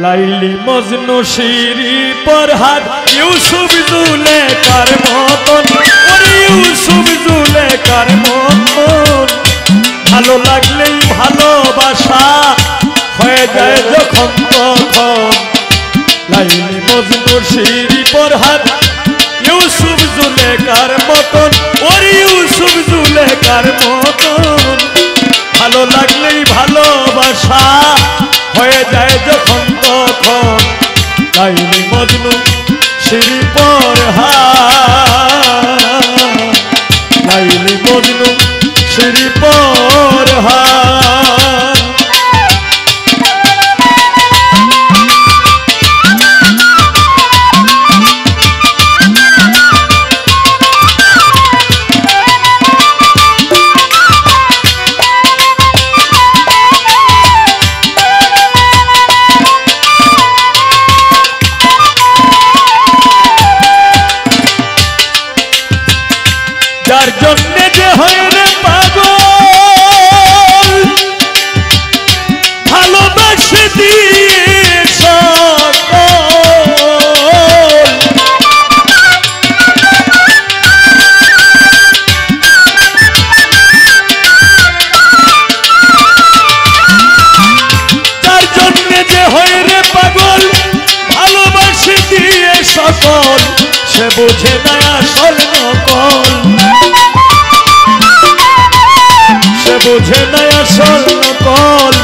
Laili Majnu Siri পরহাদ Yusuf জুলেখার মতন ওরে ইউসুফ জুলেখার মতন ভালো লাগলেই ভালোবাসা হয়ে যায় যখন তখন লাইলি মজনু শিরি পরহাদ ইউসুফ জুলেখার মতন ওরে ইউসুফ জুলেখার মতন ভালো লাগলেই ভালোবাসা হয়ে যায় যখন তখন লাইলি মজনু শিরি পরহাদ লাইলি মজনু শিরি পরহাদ যার জন্যে যে হয় রে পাগল ভালোবাসে দিয়ে সকল যার জন্যে যে হয় রে পাগল ভালোবাসে দিয়ে সকল সে বোঝে না আসল নকল সে বোঝে না আসল নকল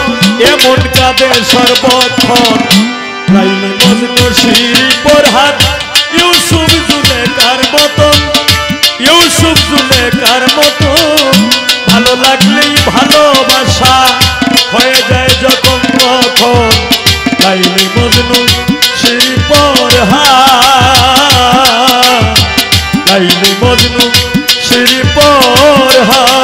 এমন কাঁদে সর্বক্ষণ লাইলি মজনু শিরি পরহাদ ইউসুফ জুলেখার মতন ইউসুফ জুলেখার মতন ভালো লাগলেই ভালোবাসা হয়ে যায় যখন তখন লাইলি মজনু শিরি পরহাদ লাইলি মজনু শিরি পরহাদ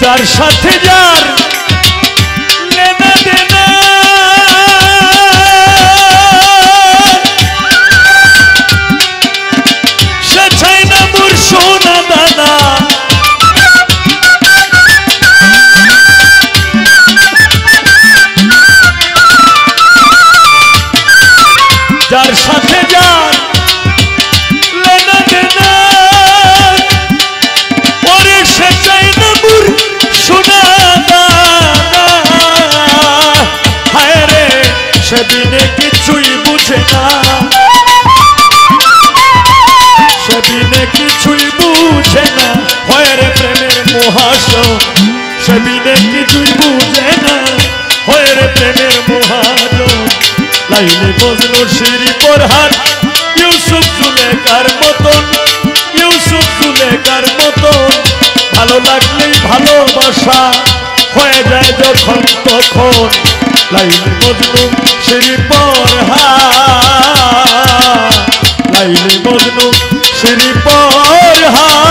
যার সাথে যার লেনা দেনা সে চাই না মোর সোনা দানা যার সাথে যার লেনা দেনা ওরে সে চাই না মোর সোনা দানা হায় রে সেদিনে কিছুই বুঝে না সেদিনে কিছুই বুঝে না হয় রে প্রেমের মহাজন সেদিনে কিছুই বুঝে না হয় রে প্রেমের মহাজন লাইলি মজনু শিরি পরহাদ ইউসুফ জুলেখার মতন ইউসুফ জুলেখার মতন ভালো লাগলেই ভালোবাসা হয়ে যায় যখন তখন লাইলি মজনু শিরি পরহাদ লাইলি মজনু শিরি পরহাদ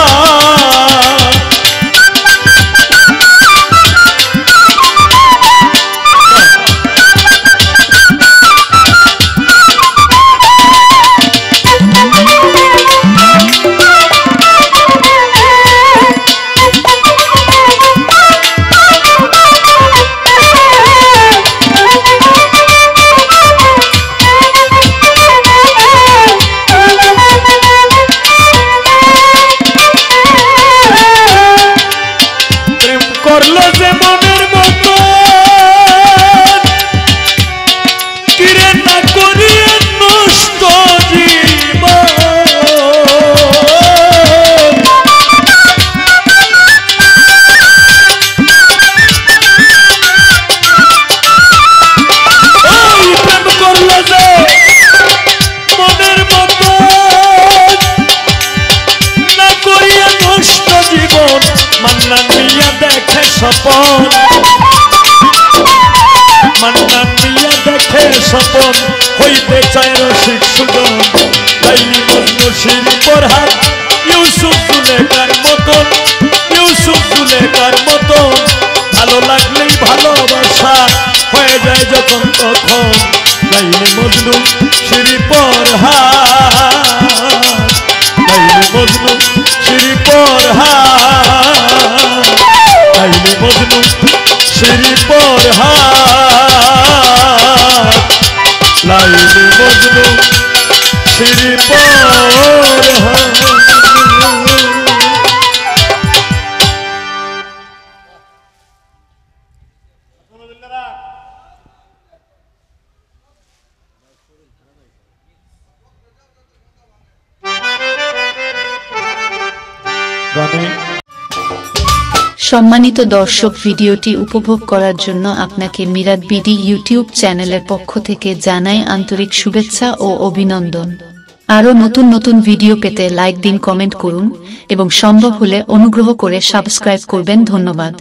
করলো যে মনের মতো কিরে না করিয়ে নষ্ট জীবন ওই প্রেম করলো যে মনের মতো না করিয়ে নষ্ট জীবন মান্নান মিয়া দেখে স্বপন মান্নান মিয়া দেখে স্বপন হইতে চায় রসিক সুজন লাইলি মজনু শিরি পরহাত ইউসুফ জুলেখার মতন ইউসুফ জুলেখার মতন ভালো লাগলেই ভালোবাসা হয়ে যায় যখন তখন Laili Majnu Siri পরহাত Laili Majnu Siri পরহাত Laili Majnu Siri পরহাত Laili Majnu Siri পরহাত। সম্মানিত দর্শক, ভিডিওটি উপভোগ করার জন্য আপনাকে মিরাত বিডি ইউটিউব চ্যানেলের পক্ষ থেকে জানাই আন্তরিক শুভেচ্ছা ও অভিনন্দন। আরও নতুন নতুন ভিডিও পেতে লাইক দিন, কমেন্ট করুন এবং সম্ভব হলে অনুগ্রহ করে সাবস্ক্রাইব করবেন। ধন্যবাদ।